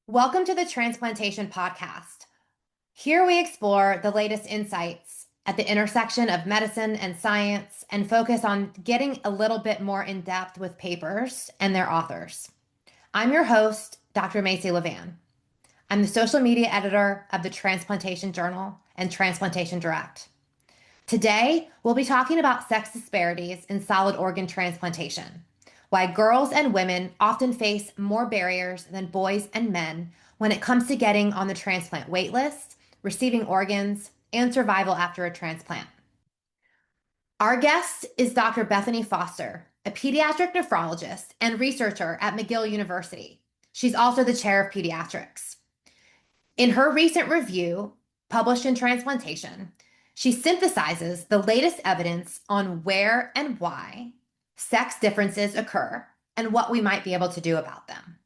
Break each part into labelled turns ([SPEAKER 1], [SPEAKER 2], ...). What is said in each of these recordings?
[SPEAKER 1] Welcome to the Transplantation podcast. Here we explore the latest insights at the intersection of medicine and science and focus on getting a little bit more in depth with papers and their authors. I'm your host, Dr. Macy Levan. I'm the social media editor of the Transplantation Journal and Transplantation Direct. Today, we'll be talking about sex disparities in solid organ transplantation, why girls and women often face more barriers than boys and men when it comes to getting on the transplant wait list, receiving organs, and survival after a transplant. Our guest is Dr. Bethany Foster, a pediatric nephrologist and researcher at McGill University. She's also the chair of pediatrics. In her recent review, published in Transplantation, she synthesizes the latest evidence on where and why sex differences occur and what we might be able to do about them.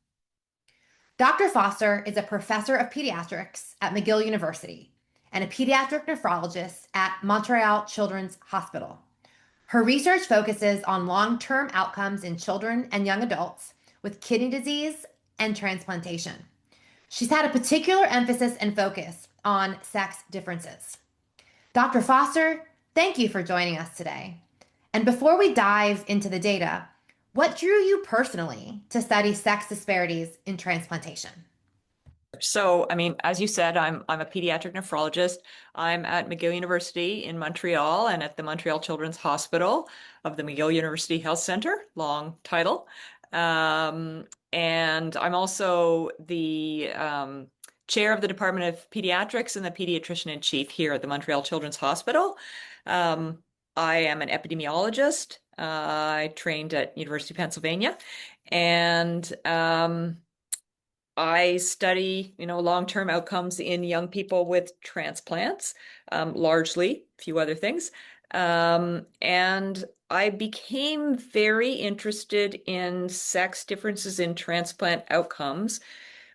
[SPEAKER 1] Dr. Foster is a professor of pediatrics at McGill University and a pediatric nephrologist at Montreal Children's Hospital. Her research focuses on long-term outcomes in children and young adults with kidney disease and transplantation. She's had a particular emphasis and focus on sex differences. Dr. Foster, thank you for joining us today. And before we dive into the data, what drew you personally to study sex disparities in transplantation?
[SPEAKER 2] So, as you said, I'm a pediatric nephrologist. I'm at McGill University in Montreal and at the Montreal Children's Hospital of the McGill University Health Center, long title. And I'm also the chair of the Department of Pediatrics and the pediatrician in chief here at the Montreal Children's Hospital. I am an epidemiologist. I trained at University of Pennsylvania, and I study, long-term outcomes in young people with transplants, largely, a few other things. And I became very interested in sex differences in transplant outcomes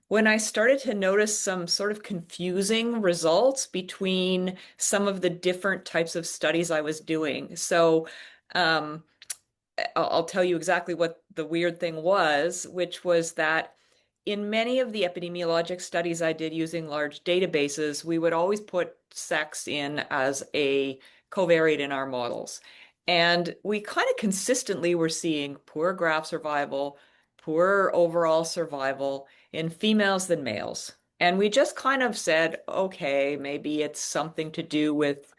[SPEAKER 2] when I started to notice some sort of confusing results between some of the different types of studies I was doing. So, I'll tell you exactly what the weird thing was, which was that in many of the epidemiologic studies I did using large databases, we would always put sex in as a covariate in our models. And we kind of consistently were seeing poor graft survival, poor overall survival in females than males. And we just kind of said, okay, maybe it's something to do with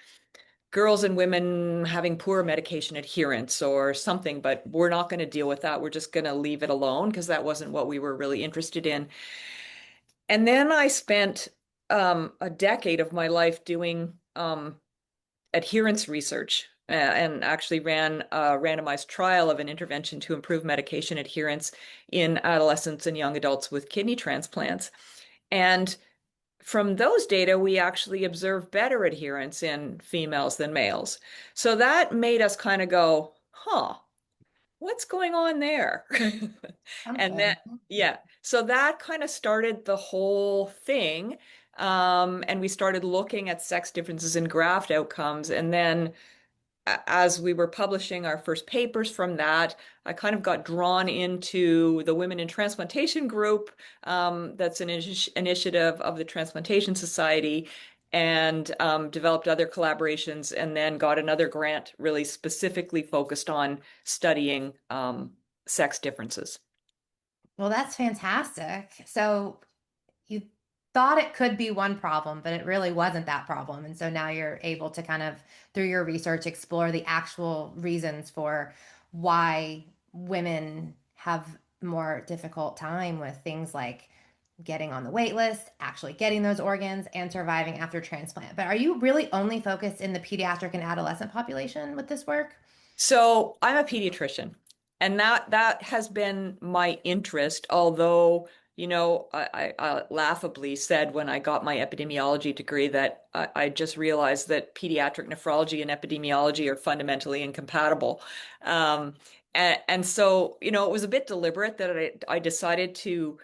[SPEAKER 2] girls and women having poor medication adherence or something, but we're not going to deal with that. We're just going to leave it alone because that wasn't what we were really interested in. And then I spent a decade of my life doing adherence research and actually ran a randomized trial of an intervention to improve medication adherence in adolescents and young adults with kidney transplants. And from those data, we actually observed better adherence in females than males. So that made us kind of go, huh, what's going on there? And
[SPEAKER 1] Okay.
[SPEAKER 2] that, yeah, so that kind of started the whole thing. And we started looking at sex differences in graft outcomes. And then as we were publishing our first papers from that, I kind of got drawn into the Women in Transplantation group. That's an initiative of the Transplantation Society, and developed other collaborations, and then got another grant really specifically focused on studying sex differences.
[SPEAKER 1] Well, that's fantastic. So you thought it could be one problem, but it really wasn't that problem. And so now you're able to kind of, through your research, explore the actual reasons for why women have more difficult time with things like getting on the wait list, actually getting those organs, and surviving after transplant. But are you really only focused in the pediatric and adolescent population with this work?
[SPEAKER 2] So I'm a pediatrician, and that has been my interest, although, I laughably said when I got my epidemiology degree that I just realized that pediatric nephrology and epidemiology are fundamentally incompatible. And so, it was a bit deliberate that I decided to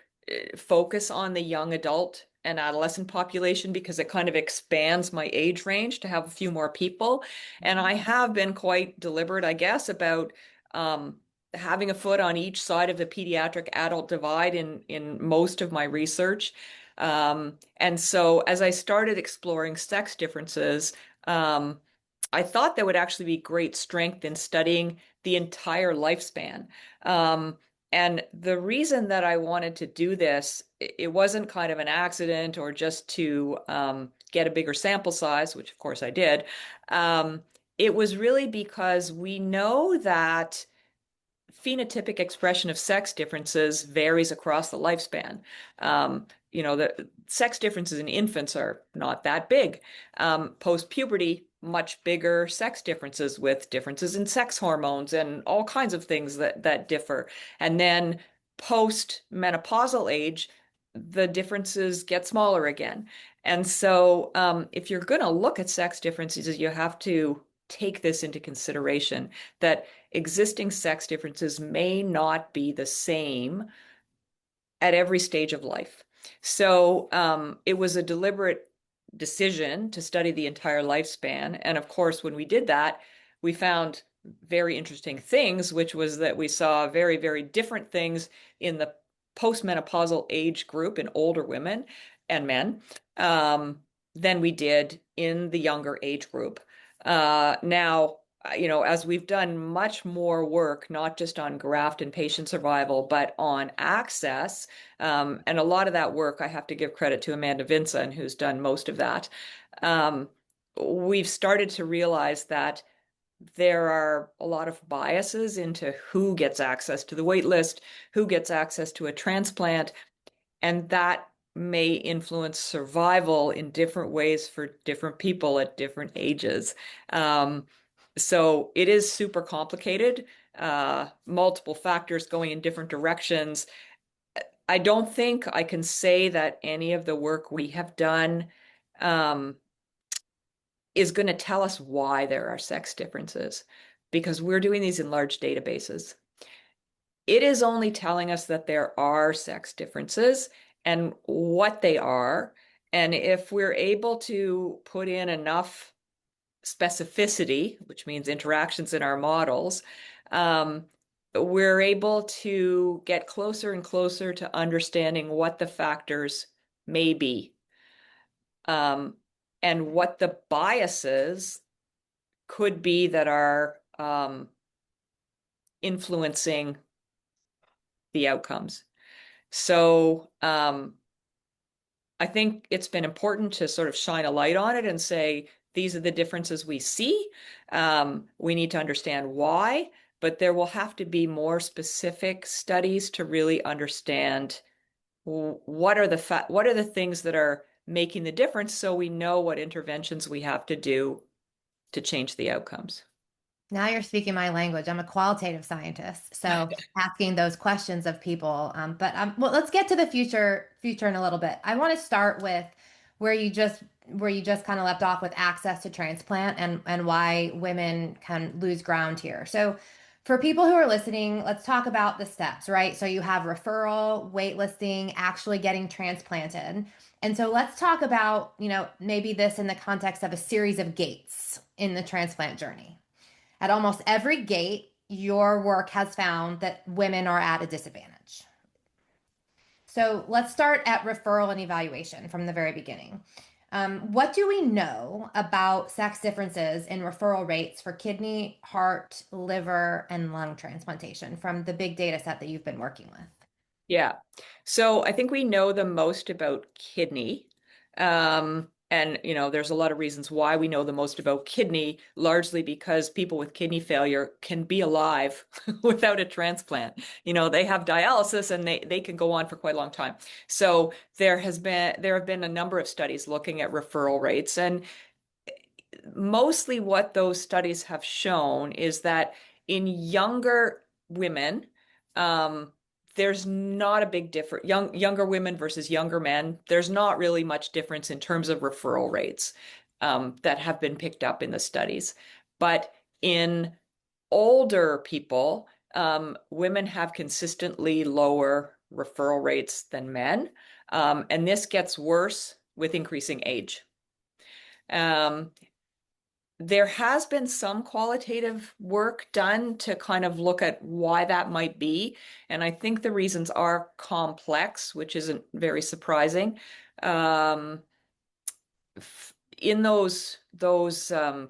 [SPEAKER 2] focus on the young adult and adolescent population because it kind of expands my age range to have a few more people. And I have been quite deliberate, I guess, about having a foot on each side of the pediatric adult divide in most of my research. And so as I started exploring sex differences, I thought there would actually be great strength in studying the entire lifespan. Um, and the reason that I wanted to do this, it wasn't kind of an accident or just to get a bigger sample size, which of course I did. It was really because we know that phenotypic expression of sex differences varies across the lifespan. The sex differences in infants are not that big. Post-puberty, much bigger sex differences with differences in sex hormones and all kinds of things that differ. And then post-menopausal age, the differences get smaller again. And so if you're going to look at sex differences, you have to take this into consideration, that existing sex differences may not be the same at every stage of life. So it was a deliberate decision to study the entire lifespan. And of course, when we did that, we found very interesting things, which was that we saw very, very different things in the postmenopausal age group in older women and men than we did in the younger age group. Now, as we've done much more work, not just on graft and patient survival, but on access, and a lot of that work, I have to give credit to Amanda Vinson, who's done most of that. We've started to realize that there are a lot of biases into who gets access to the wait list, who gets access to a transplant, and that may influence survival in different ways for different people at different ages. So it is super complicated, multiple factors going in different directions. I don't think I can say that any of the work we have done is going to tell us why there are sex differences, because we're doing these in large databases. It is only telling us that there are sex differences and what they are. And if we're able to put in enough specificity, which means interactions in our models, we're able to get closer and closer to understanding what the factors may be, and what the biases could be that are influencing the outcomes. So I think it's been important to sort of shine a light on it and say, these are the differences we see. We need to understand why, but there will have to be more specific studies to really understand what are the things that are making the difference, so we know what interventions we have to do to change the outcomes.
[SPEAKER 1] Now you're speaking my language. I'm a qualitative scientist, so asking those questions of people. Well, let's get to the future in a little bit. I want to start with where you just kind of left off with access to transplant and why women can lose ground here. So, for people who are listening, let's talk about the steps, right? So you have referral, waitlisting, actually getting transplanted. And so let's talk about, maybe this in the context of a series of gates in the transplant journey. At almost every gate, your work has found that women are at a disadvantage. So let's start at referral and evaluation from the very beginning. What do we know about sex differences in referral rates for kidney, heart, liver, and lung transplantation from the big data set that you've been working with?
[SPEAKER 2] Yeah. So I think we know the most about kidney. And there's a lot of reasons why we know the most about kidney, largely because people with kidney failure can be alive without a transplant. They have dialysis and they can go on for quite a long time. So there have been a number of studies looking at referral rates, and mostly what those studies have shown is that in younger women, there's not a big difference. Younger women versus younger men, there's not really much difference in terms of referral rates that have been picked up in the studies. But in older people, women have consistently lower referral rates than men. And this gets worse with increasing age. Um, There has been some qualitative work done to kind of look at why that might be. And I think the reasons are complex, which isn't very surprising. Um, in those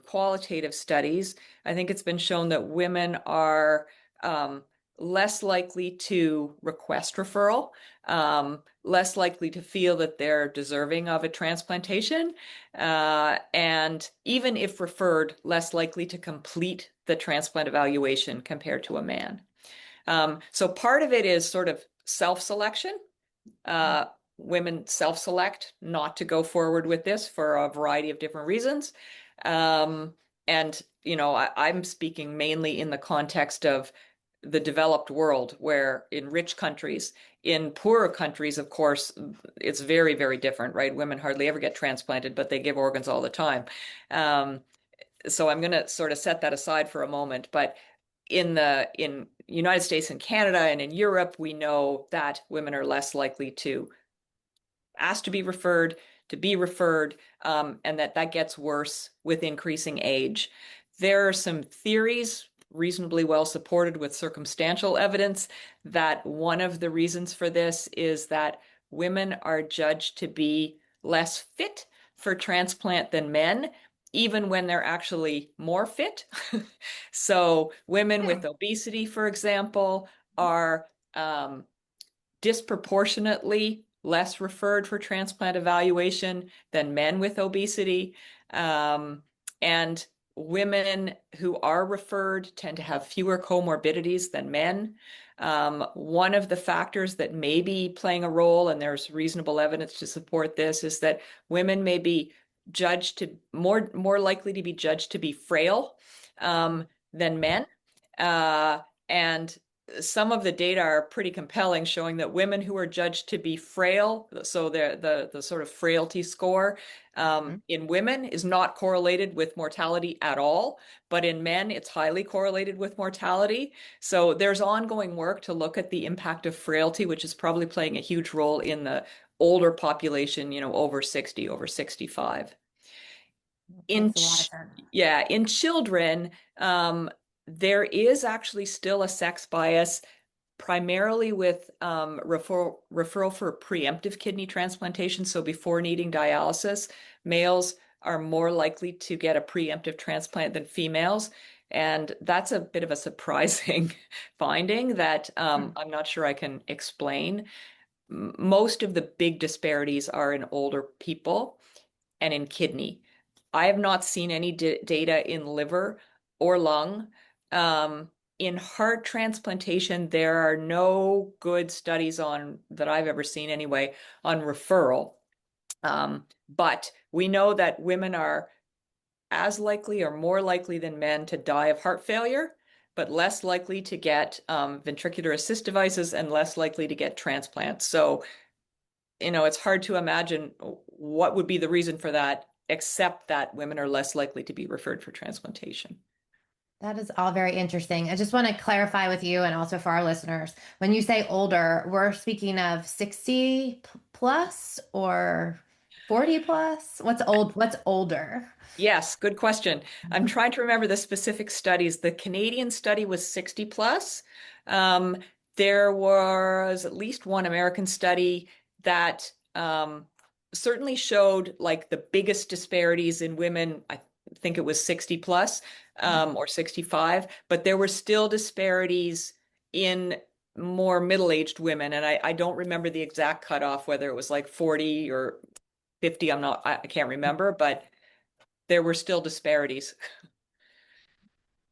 [SPEAKER 2] qualitative studies, I think it's been shown that women are um, less likely to request referral, less likely to feel that they're deserving of a transplantation, and even if referred, less likely to complete the transplant evaluation compared to a man. So part of it is sort of self-selection. Uh, Women self-select not to go forward with this for a variety of different reasons. Um, and, I'm speaking mainly in the context of the developed world, where in rich countries, in poorer countries, of course, it's very, very different, right? Women hardly ever get transplanted, but they give organs all the time. Um, so I'm going to sort of set that aside for a moment. But in United States and Canada and in Europe, we know that women are less likely to ask to be referred, and that gets worse with increasing age. There are some theories reasonably well supported with circumstantial evidence that one of the reasons for this is that women are judged to be less fit for transplant than men, even when they're actually more fit. So women
[SPEAKER 1] Yeah.
[SPEAKER 2] with obesity, for example, are disproportionately less referred for transplant evaluation than men with obesity. And women who are referred tend to have fewer comorbidities than men. One of the factors that may be playing a role, and there's reasonable evidence to support this, is that women may be judged to more likely to be judged to be frail than men. Uh, and some of the data are pretty compelling, showing that women who are judged to be frail, so the sort of frailty score
[SPEAKER 1] Mhm.
[SPEAKER 2] in women is not correlated with mortality at all, but in men it's highly correlated with mortality. So there's ongoing work to look at the impact of frailty, which is probably playing a huge role in the older population, over 60, over 65. In
[SPEAKER 1] Makes a lot of sense.
[SPEAKER 2] yeah, in children, there is actually still a sex bias, primarily with referral for preemptive kidney transplantation. So before needing dialysis, males are more likely to get a preemptive transplant than females. And that's a bit of a surprising finding that
[SPEAKER 1] Hmm.
[SPEAKER 2] I'm not sure I can explain. Most of the big disparities are in older people and in kidney. I have not seen any data in liver or lung. Um, in heart transplantation, there are no good studies on that I've ever seen anyway on referral. But we know that women are as likely or more likely than men to die of heart failure, but less likely to get ventricular assist devices and less likely to get transplants. So it's hard to imagine what would be the reason for that, except that women are less likely to be referred for transplantation.
[SPEAKER 1] That is all very interesting. I just want to clarify with you and also for our listeners, when you say older, we're speaking of 60 plus or 40 plus? What's old? What's older?
[SPEAKER 2] Yes, good question. I'm trying to remember the specific studies. The Canadian study was 60 plus. Um, there was at least one American study that certainly showed like the biggest disparities in women. I think it was 60 plus or 65, but there were still disparities in more middle-aged women. And I don't remember the exact cutoff, whether it was like 40 or 50. I can't remember, but there were still disparities.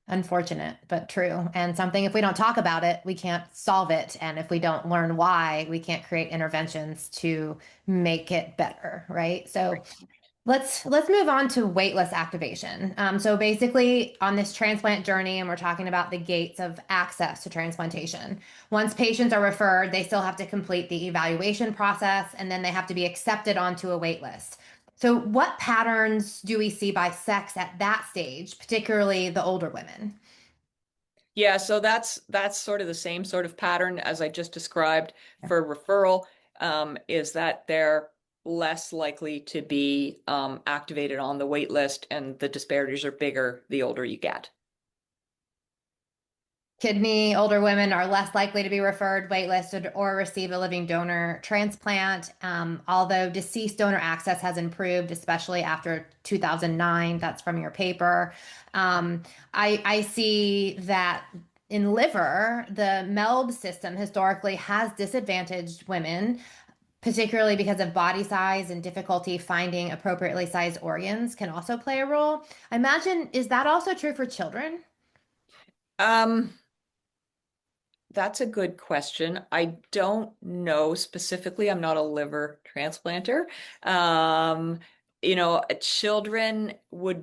[SPEAKER 1] Unfortunate, but true. And something, if we don't talk about it, we can't solve it. And if we don't learn why, we can't create interventions to make it better, right? So let's move on to waitlist activation. So basically, on this transplant journey, and we're talking about the gates of access to transplantation. Once patients are referred, they still have to complete the evaluation process, and then they have to be accepted onto a waitlist. So, what patterns do we see by sex at that stage, particularly the older women?
[SPEAKER 2] Yeah, so that's sort of the same sort of pattern as I just described for referral, is that they're less likely to be activated on the wait list, and the disparities are bigger the older you get.
[SPEAKER 1] Kidney older women are less likely to be referred, waitlisted, or receive a living donor transplant. Although deceased donor access has improved, especially after 2009, that's from your paper. I see that in liver, the MELD system historically has disadvantaged women, particularly because of body size and difficulty finding appropriately sized organs can also play a role. I imagine, is that also true for children?
[SPEAKER 2] Um, That's a good question. I don't know specifically. I'm not a liver transplanter. Um, children would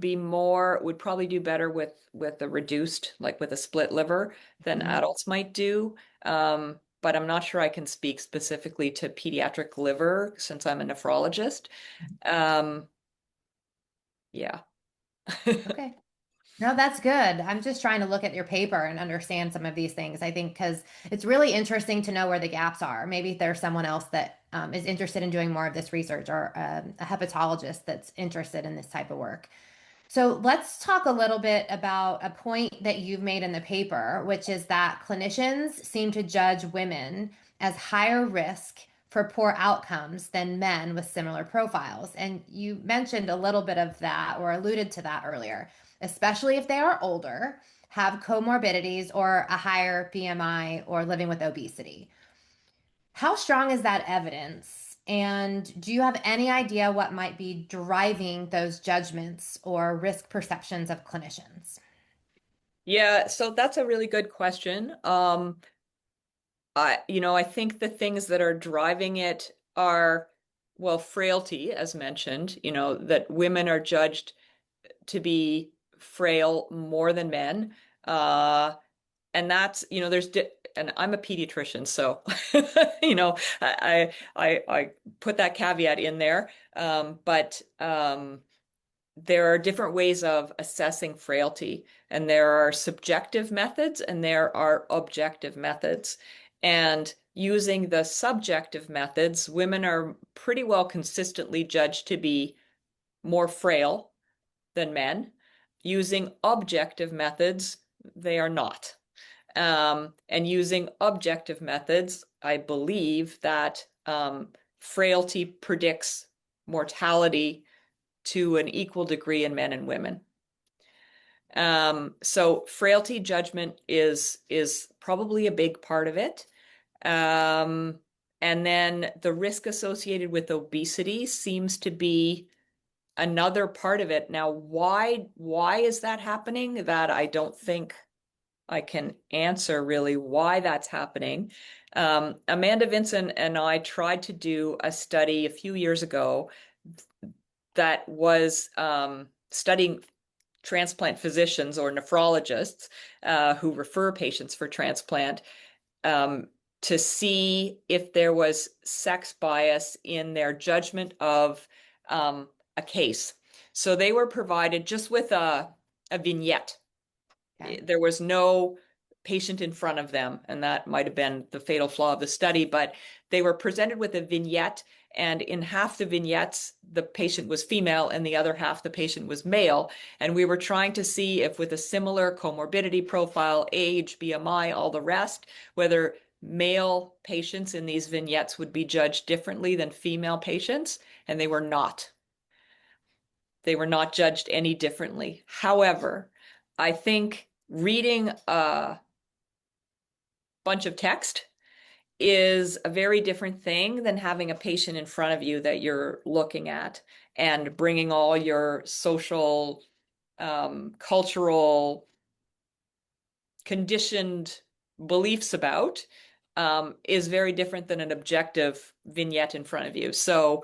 [SPEAKER 2] probably do better with a reduced, like with a split liver than
[SPEAKER 1] Mhm.
[SPEAKER 2] adults might do. But I'm not sure I can speak specifically to pediatric liver since I'm a nephrologist. Um, yeah.
[SPEAKER 1] Okay. No, that's good. I'm just trying to look at your paper and understand some of these things. I think because it's really interesting to know where the gaps are. Maybe there's someone else that is interested in doing more of this research or a hepatologist that's interested in this type of work. So let's talk a little bit about a point that you've made in the paper, which is that clinicians seem to judge women as higher risk for poor outcomes than men with similar profiles. And you mentioned a little bit of that or alluded to that earlier, especially if they are older, have comorbidities or a higher BMI or living with obesity. How strong is that evidence? And do you have any idea what might be driving those judgments or risk perceptions of clinicians?
[SPEAKER 2] Yeah, so that's a really good question. I think the things that are driving it are, well, frailty, as mentioned, that women are judged to be frail more than men. And that's, and I'm a pediatrician, so, I put that caveat in there. But there are different ways of assessing frailty, and there are subjective methods and there are objective methods. And using the subjective methods, women are pretty well consistently judged to be more frail than men. Using objective methods, they are not. And using objective methods, I believe that frailty predicts mortality to an equal degree in men and women. So frailty judgment is probably a big part of it. Um, and then the risk associated with obesity seems to be another part of it. Now, why is that happening? That I don't think I can answer really why that's happening. Amanda Vincent and I tried to do a study a few years ago that was studying transplant physicians or nephrologists who refer patients for transplant um, to see if there was sex bias in their judgment of a case. So they were provided just with a vignette.
[SPEAKER 1] Okay.
[SPEAKER 2] There was no patient in front of them, and that might have been the fatal flaw of the study, but they were presented with a vignette, and in half the vignettes, the patient was female, and the other half, the patient was male. And we were trying to see if, with a similar comorbidity profile, age, BMI, all the rest, whether male patients in these vignettes would be judged differently than female patients, and they were not. They were not judged any differently. However, I think reading a bunch of text is a very different thing than having a patient in front of you that you're looking at and bringing all your social, cultural, conditioned beliefs about is very different than an objective vignette in front of you. So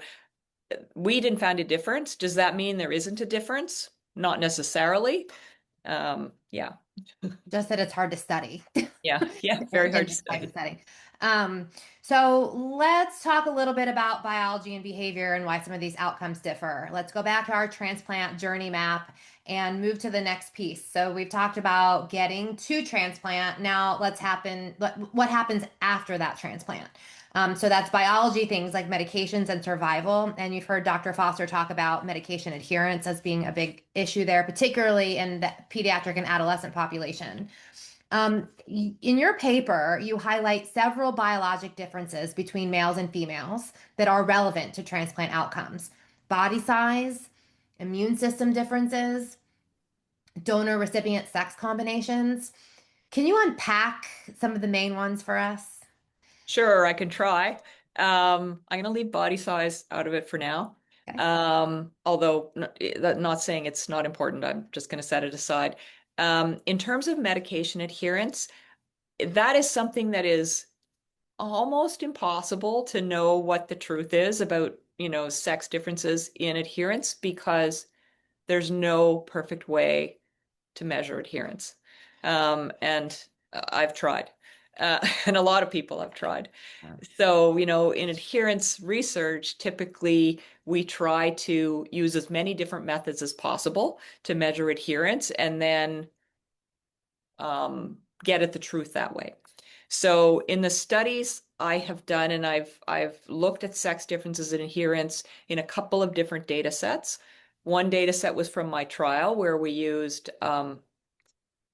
[SPEAKER 2] we didn't find a difference. Does that mean there isn't a difference? Not necessarily. Yeah.
[SPEAKER 1] Just that it's hard to study.
[SPEAKER 2] Yeah. Yeah. Very
[SPEAKER 1] In
[SPEAKER 2] hard to
[SPEAKER 1] this type of
[SPEAKER 2] study.
[SPEAKER 1] setting. So let's talk a little bit about biology and behavior and why some of these outcomes differ. Let's go back to our transplant journey map and move to the next piece. So we've talked about getting to transplant. Now what happens after that transplant? So that's biology, things like medications and survival. And you've heard Dr. Foster talk about medication adherence as being a big issue there, particularly in the pediatric and adolescent population. In your paper, you highlight several biologic differences between males and females that are relevant to transplant outcomes: body size, immune system differences, donor recipient sex combinations. Can you unpack some of the main ones for us?
[SPEAKER 2] Sure, I can try. I'm going to leave body size out of it for now.
[SPEAKER 1] Okay.
[SPEAKER 2] Although not saying it's not important, I'm just going to set it aside. In terms of medication adherence, that is something that is almost impossible to know what the truth is about, sex differences in adherence because there's no perfect way to measure adherence. And I've tried, and a lot of people have tried. So, in adherence research, typically we try to use as many different methods as possible to measure adherence and then get at the truth that way. So in the studies I have done, and I've looked at sex differences in adherence in a couple of different data sets. One data set was from my trial where we used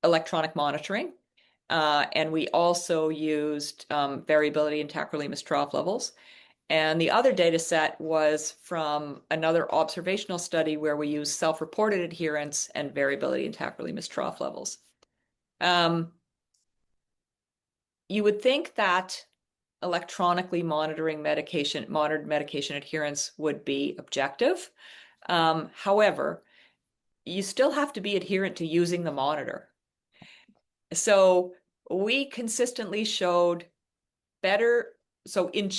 [SPEAKER 2] electronic monitoring, and we also used variability in tacrolimus trough levels. And the other data set was from another observational study where we used self-reported adherence and variability in tacrolimus trough levels. You would think that electronically monitored medication adherence would be objective. However, you still have to be adherent to using the monitor. So we consistently showed better. So in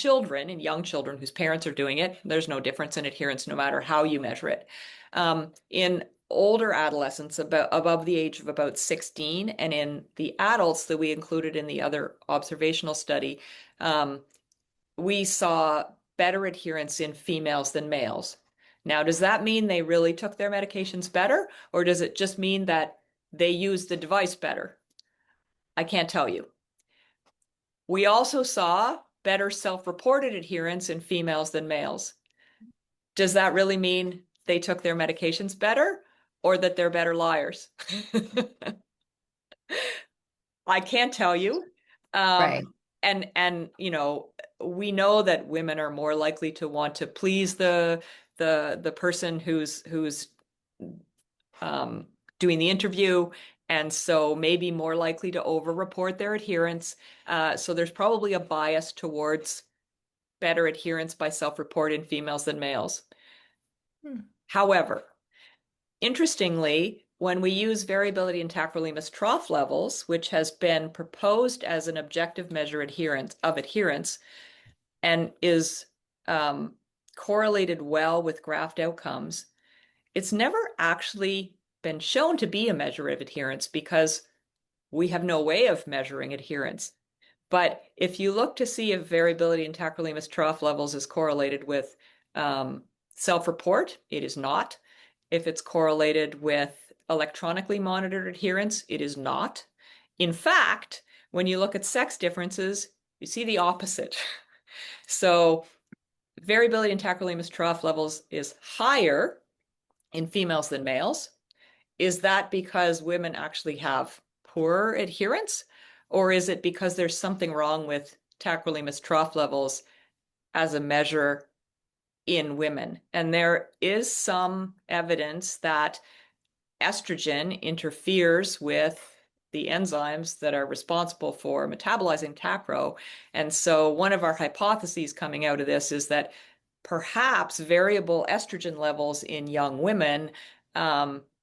[SPEAKER 2] young children whose parents are doing it, there's no difference in adherence no matter how you measure it. In older adolescents above the age of about 16, and in the adults that we included in the other observational study, we saw better adherence in females than males. Now, does that mean they really took their medications better, or does it just mean that they used the device better? I can't tell you. We also saw better self-reported adherence in females than males. Does that really mean they took their medications better or that they're better liars? I can't tell you.
[SPEAKER 1] Right.
[SPEAKER 2] And we know that women are more likely to want to please the person who's doing the interview, and so maybe more likely to over-report their adherence. So there's probably a bias towards better adherence by self-report in females than males. However, interestingly, when we use variability in tacrolimus trough levels, which has been proposed as an objective measure of adherence and is correlated well with graft outcomes, it's never actually been shown to be a measure of adherence because we have no way of measuring adherence. But if you look to see if variability in tacrolimus trough levels is correlated with self-report, it is not. If it's correlated with electronically monitored adherence, it is not. In fact, when you look at sex differences, you see the opposite. So variability in tacrolimus trough levels is higher in females than males. Is that because women actually have poorer adherence? Or is it because there's something wrong with tacrolimus trough levels as a measure in women? And there is some evidence that estrogen interferes with the enzymes that are responsible for metabolizing tacro. And so one of our hypotheses coming out of this is that perhaps variable estrogen levels in young women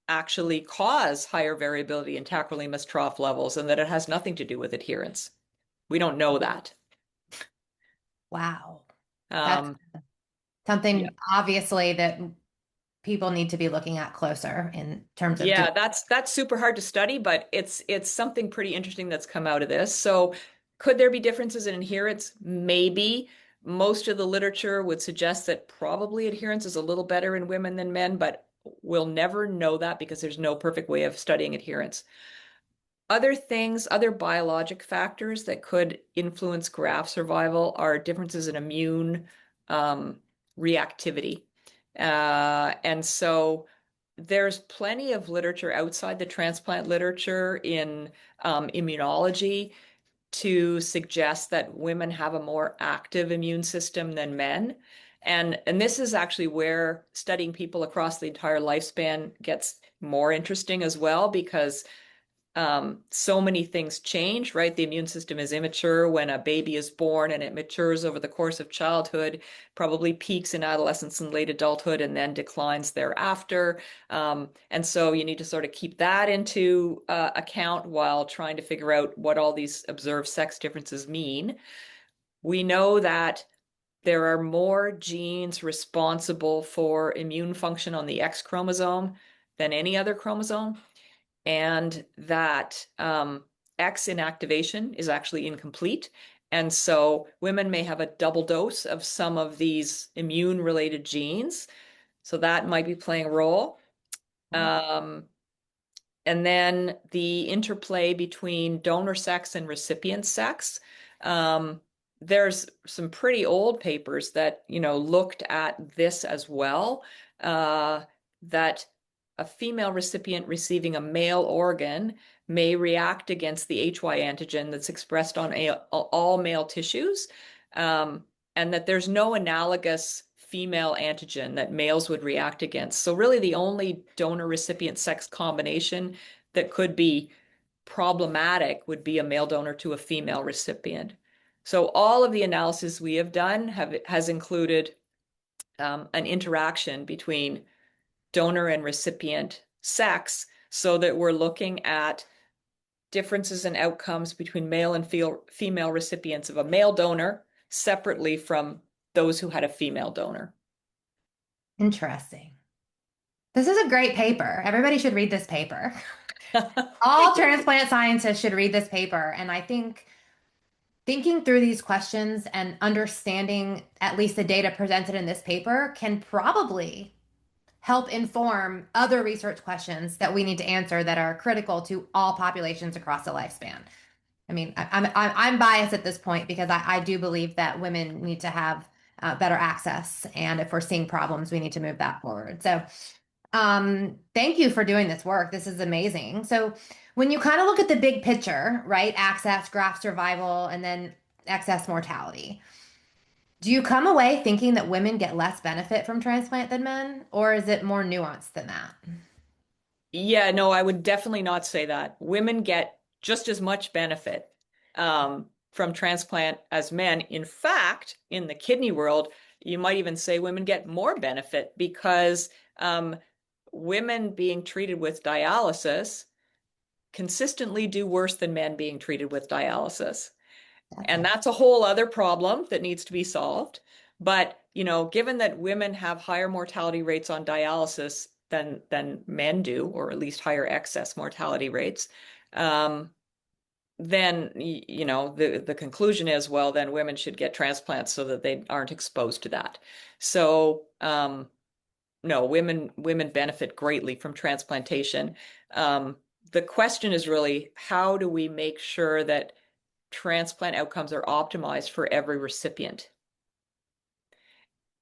[SPEAKER 2] actually cause higher variability in tacrolimus trough levels and that it has nothing to do with adherence. We don't know that.
[SPEAKER 1] Wow. That's
[SPEAKER 2] Um, yeah.
[SPEAKER 1] something obviously that people need to be looking at closer in terms of doing.
[SPEAKER 2] Yeah, that's super hard to study, but it's something pretty interesting that's come out of this. So could there be differences in adherence? Maybe. Most of the literature would suggest that probably adherence is a little better in women than men, but we'll never know that because there's no perfect way of studying adherence. Other things, other biologic factors that could influence graft survival are differences in immune reactivity. And so there's plenty of literature outside the transplant literature in immunology to suggest that women have a more active immune system than men. And this is actually where studying people across the entire lifespan gets more interesting as well, because so many things change, right? The immune system is immature when a baby is born, and it matures over the course of childhood, probably peaks in adolescence and late adulthood, and then declines thereafter. And so you need to sort of keep that into account while trying to figure out what all these observed sex differences mean. We know that there are more genes responsible for immune function on the X chromosome than any other chromosome, and that X inactivation is actually incomplete. And so women may have a double dose of some of these immune related genes. So that might be playing a role. Um, and then the interplay between donor sex and recipient sex. Um, there's some pretty old papers that, looked at this as well, that a female recipient receiving a male organ may react against the HY antigen that's expressed on all male tissues, and that there's no analogous female antigen that males would react against. So really the only donor-recipient sex combination that could be problematic would be a male donor to a female recipient. So all of the analysis we have done has included an interaction between donor and recipient sex, so that we're looking at differences in outcomes between male and female recipients of a male donor separately from those who had a female donor.
[SPEAKER 1] Interesting. This is a great paper. Everybody should read this paper. All
[SPEAKER 2] Thank you.
[SPEAKER 1] transplant scientists should read this paper. And I think thinking through these questions and understanding at least the data presented in this paper can probably help inform other research questions that we need to answer that are critical to all populations across the lifespan. I mean, I'm biased at this point because I do believe that women need to have better access, and if we're seeing problems, we need to move that forward. So, thank you for doing this work. This is amazing. So, when you kind of look at the big picture, right? Access, graft survival, and then excess mortality. Do you come away thinking that women get less benefit from transplant than men, or is it more nuanced than that?
[SPEAKER 2] Yeah, no, I would definitely not say that. Women get just as much benefit from transplant as men. In fact, in the kidney world, you might even say women get more benefit because women being treated with dialysis consistently do worse than men being treated with dialysis.
[SPEAKER 1] That's
[SPEAKER 2] And
[SPEAKER 1] it.
[SPEAKER 2] that's a whole other problem that needs to be solved. But, given that women have higher mortality rates on dialysis than men do, or at least higher excess mortality rates, then, the conclusion is, well, then women should get transplants so that they aren't exposed to that. So, no, women benefit greatly from transplantation. The question is really, how do we make sure that transplant outcomes are optimized for every recipient?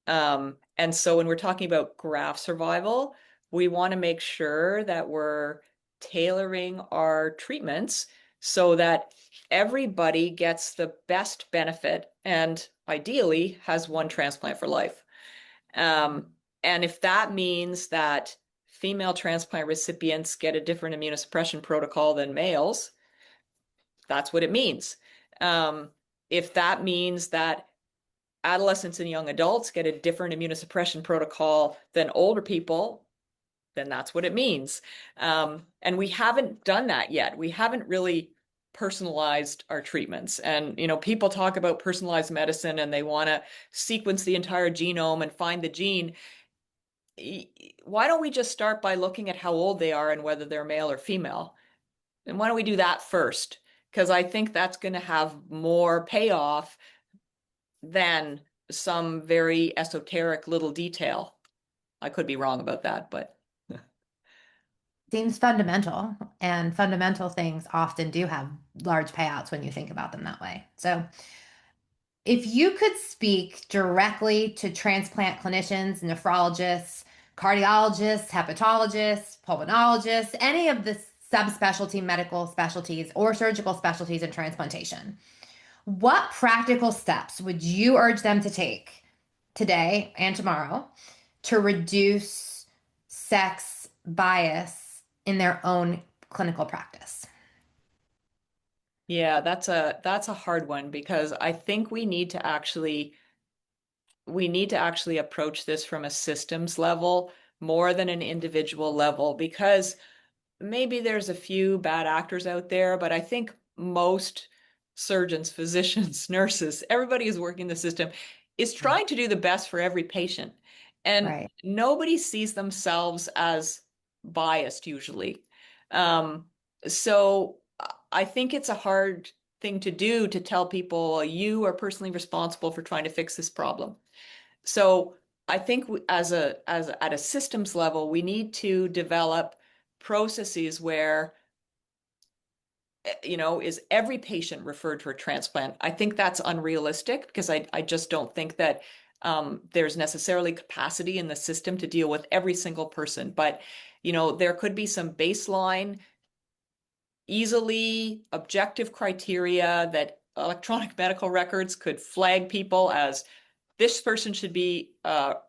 [SPEAKER 2] And so when we're talking about graft survival, we want to make sure that we're tailoring our treatments so that everybody gets the best benefit and ideally has one transplant for life. Um, and if that means that female transplant recipients get a different immunosuppression protocol than males, that's what it means. If that means that adolescents and young adults get a different immunosuppression protocol than older people, then that's what it means. And we haven't done that yet. We haven't really personalized our treatments. And, people talk about personalized medicine and they want to sequence the entire genome and find the gene. Why don't we just start by looking at how old they are and whether they're male or female? And why don't we do that first? Because I think that's going to have more payoff than some very esoteric little detail. I could be wrong about that, but.
[SPEAKER 1] Seems fundamental, and fundamental things often do have large payouts when you think about them that way. So, if you could speak directly to transplant clinicians, nephrologists, cardiologists, hepatologists, pulmonologists, any of the subspecialty medical specialties or surgical specialties in transplantation, what practical steps would you urge them to take today and tomorrow to reduce sex bias in their own clinical practice?
[SPEAKER 2] Yeah, that's a hard one because I think we need to actually approach this from a systems level more than an individual level because maybe there's a few bad actors out there, but I think most surgeons, physicians, nurses, everybody who's working the system is trying to do the best for every patient. And
[SPEAKER 1] Right.
[SPEAKER 2] nobody sees themselves as biased usually. Um, so I think it's a hard thing to do to tell people you are personally responsible for trying to fix this problem. So I think as at a systems level, we need to develop processes where, is every patient referred for a transplant? I think that's unrealistic because I just don't think that there's necessarily capacity in the system to deal with every single person. But, there could be some baseline, easily objective criteria that electronic medical records could flag people as this person should be
[SPEAKER 1] Oh.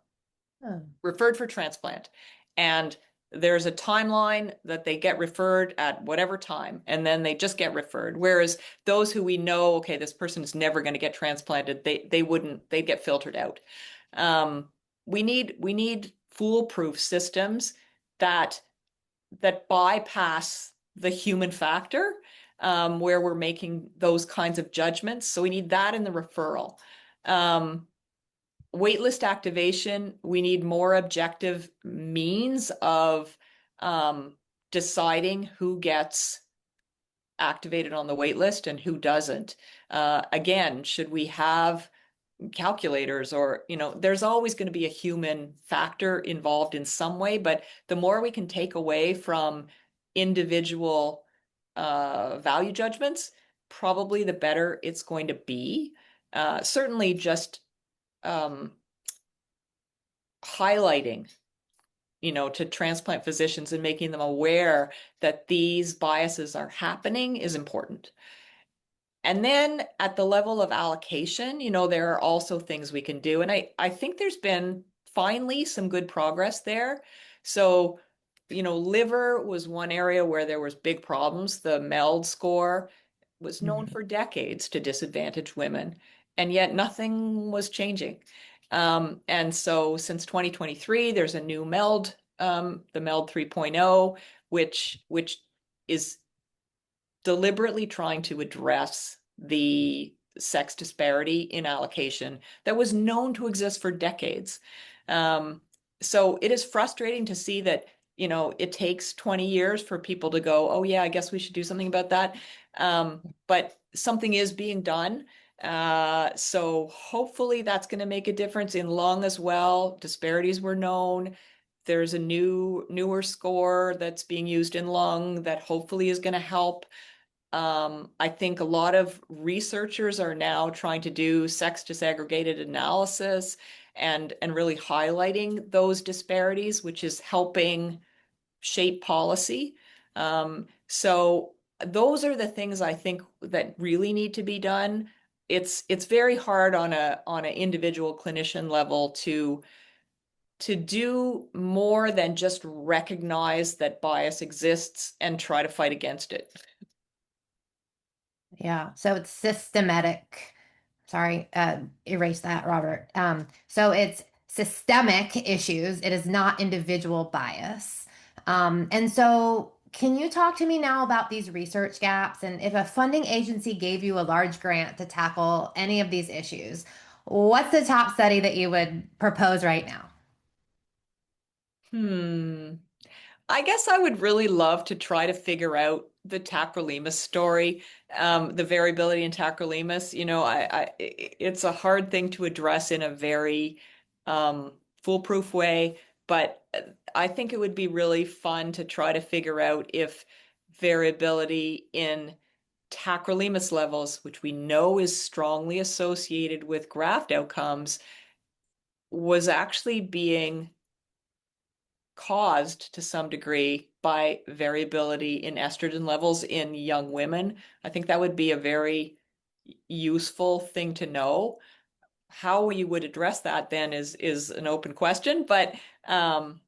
[SPEAKER 2] referred for transplant. And there's a timeline that they get referred at whatever time, and then they just get referred. Whereas those who we know, okay, this person is never going to get transplanted, they'd get filtered out. Um, we need foolproof systems that bypass the human factor, where we're making those kinds of judgments. So we need that in the referral. Um, Waitlist activation, we need more objective means of deciding who gets activated on the waitlist and who doesn't. Again, should we have calculators or, there's always going to be a human factor involved in some way, but the more we can take away from individual value judgments, probably the better it's going to be. Certainly just um, highlighting, to transplant physicians and making them aware that these biases are happening is important. And then at the level of allocation, there are also things we can do. And I think there's been finally some good progress there. So, liver was one area where there was big problems. The MELD score was known
[SPEAKER 1] Mhm.
[SPEAKER 2] for decades to disadvantage women, and yet nothing was changing. And so since 2023, there's a new MELD, the MELD 3.0, which is deliberately trying to address the sex disparity in allocation that was known to exist for decades. Um, so it is frustrating to see that, it takes 20 years for people to go, oh, yeah, I guess we should do something about that. But something is being done. So hopefully that's going to make a difference. In lung as well, disparities were known. There's a newer score that's being used in lung that hopefully is going to help. I think a lot of researchers are now trying to do sex disaggregated analysis and really highlighting those disparities, which is helping shape policy. So those are the things I think that really need to be done. It's very hard on an individual clinician level to do more than just recognize that bias exists and try to fight against it.
[SPEAKER 1] Yeah. So it's systematic. Sorry, erase that, Robert. So it's systemic issues. It is not individual bias. And so, can you talk to me now about these research gaps? And if a funding agency gave you a large grant to tackle any of these issues, what's the top study that you would propose right now?
[SPEAKER 2] Hmm. I guess I would really love to try to figure out the tacrolimus story, the variability in tacrolimus. It's a hard thing to address in a very foolproof way. But I think it would be really fun to try to figure out if variability in tacrolimus levels, which we know is strongly associated with graft outcomes, was actually being caused to some degree by variability in estrogen levels in young women. I think that would be a very useful thing to know. How you would address that then is an open question, but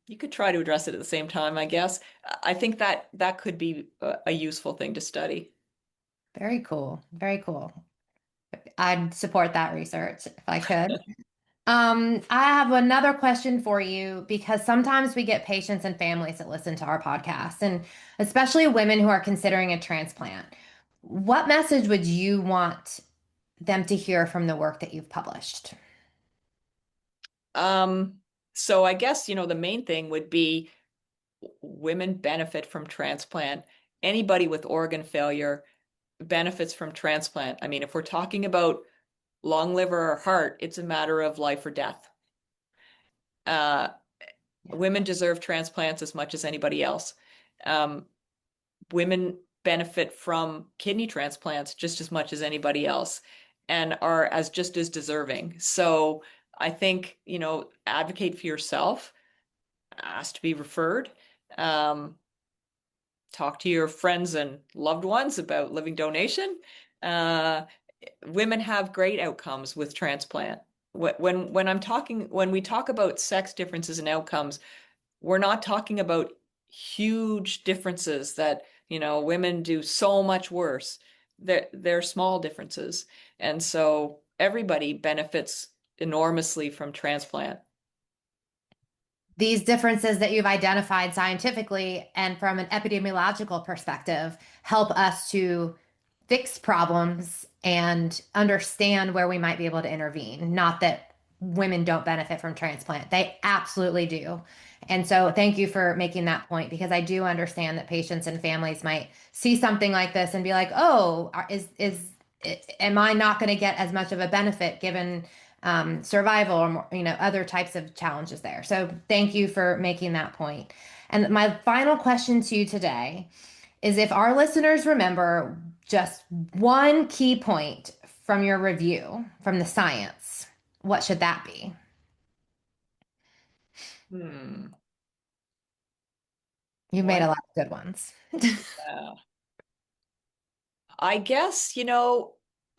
[SPEAKER 2] you could try to address it at the same time, I guess. I think that that could be a useful thing to study.
[SPEAKER 1] Very cool. Very cool. I'd support that research if I could. I have another question for you because sometimes we get patients and families that listen to our podcast, and especially women who are considering a transplant. What message would you want them to hear from the work that you've published?
[SPEAKER 2] Um, so I guess, the main thing would be women benefit from transplant. Anybody with organ failure benefits from transplant. I mean, if we're talking about lung, liver, or heart, it's a matter of life or death. Uh,
[SPEAKER 1] Yeah.
[SPEAKER 2] Women deserve transplants as much as anybody else. Um, Women benefit from kidney transplants just as much as anybody else and are as just as deserving. So I think, advocate for yourself, ask to be referred. Um, Talk to your friends and loved ones about living donation. Uh, Women have great outcomes with transplant. When we talk about sex differences in outcomes, we're not talking about huge differences that, women do so much worse. They're small differences. And so everybody benefits enormously from transplant.
[SPEAKER 1] These differences that you've identified scientifically and from an epidemiological perspective help us to fix problems and understand where we might be able to intervene. Not that women don't benefit from transplant, they absolutely do. And so, thank you for making that point because I do understand that patients and families might see something like this and be like, "Oh, am I not going to get as much of a benefit given survival or other types of challenges there?" So, thank you for making that point. And my final question to you today is if our listeners remember just one key point from your review from the science, what should that be?
[SPEAKER 2] Hmm.
[SPEAKER 1] You've made a
[SPEAKER 2] One,
[SPEAKER 1] lot of good ones.
[SPEAKER 2] uh, I guess,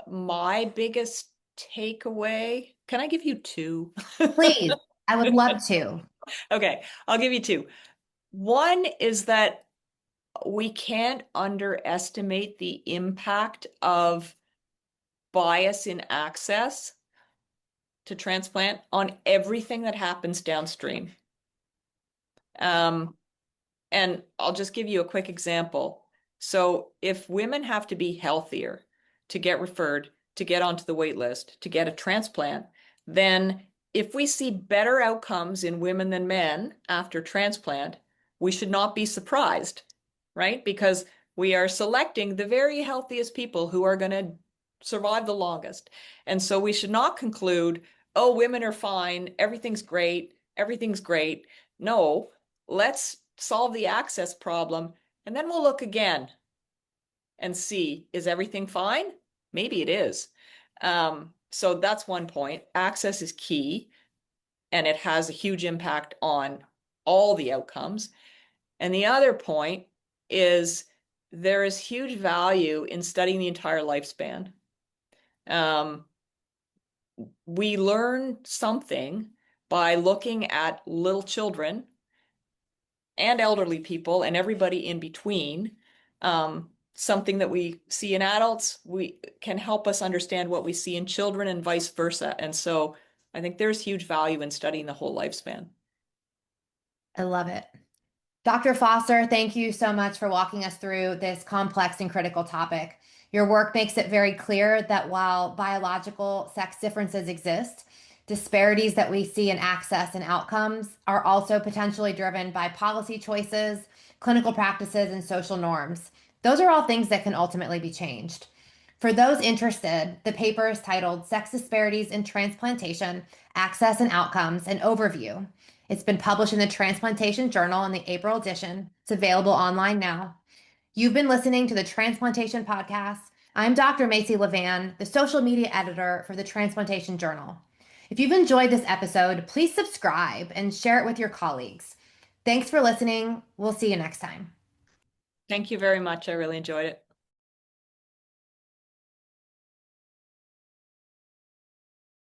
[SPEAKER 2] my biggest takeaway, can I give you two?
[SPEAKER 1] Please, I would love to.
[SPEAKER 2] Okay, I'll give you two. One is that we can't underestimate the impact of bias in access to transplant on everything that happens downstream. Um, and I'll just give you a quick example. So if women have to be healthier to get referred, to get onto the wait list, to get a transplant, then if we see better outcomes in women than men after transplant, we should not be surprised, right? Because we are selecting the very healthiest people who are going to survive the longest. And so we should not conclude, oh, women are fine, everything's great, everything's great. No, let's solve the access problem, and then we'll look again and see, is everything fine? Maybe it is. So that's one point. Access is key, and it has a huge impact on all the outcomes. And the other point is there is huge value in studying the entire lifespan. Um, we learn something by looking at little children and elderly people and everybody in between. Something that we see in adults, we can help us understand what we see in children and vice versa. And so I think there's huge value in studying the whole lifespan.
[SPEAKER 1] I love it. Dr. Foster, thank you so much for walking us through this complex and critical topic. Your work makes it very clear that while biological sex differences exist, disparities that we see in access and outcomes are also potentially driven by policy choices, clinical practices, and social norms. Those are all things that can ultimately be changed. For those interested, the paper is titled Sex Disparities in Transplantation, Access and Outcomes, an Overview. It's been published in the Transplantation Journal in the April edition. It's available online now. You've been listening to the Transplantation Podcast. I'm Dr. Macy Levan, the social media editor for the Transplantation Journal. If you've enjoyed this episode, please subscribe and share it with your colleagues. Thanks for listening. We'll see you next time.
[SPEAKER 2] Thank you very much. I really enjoyed it.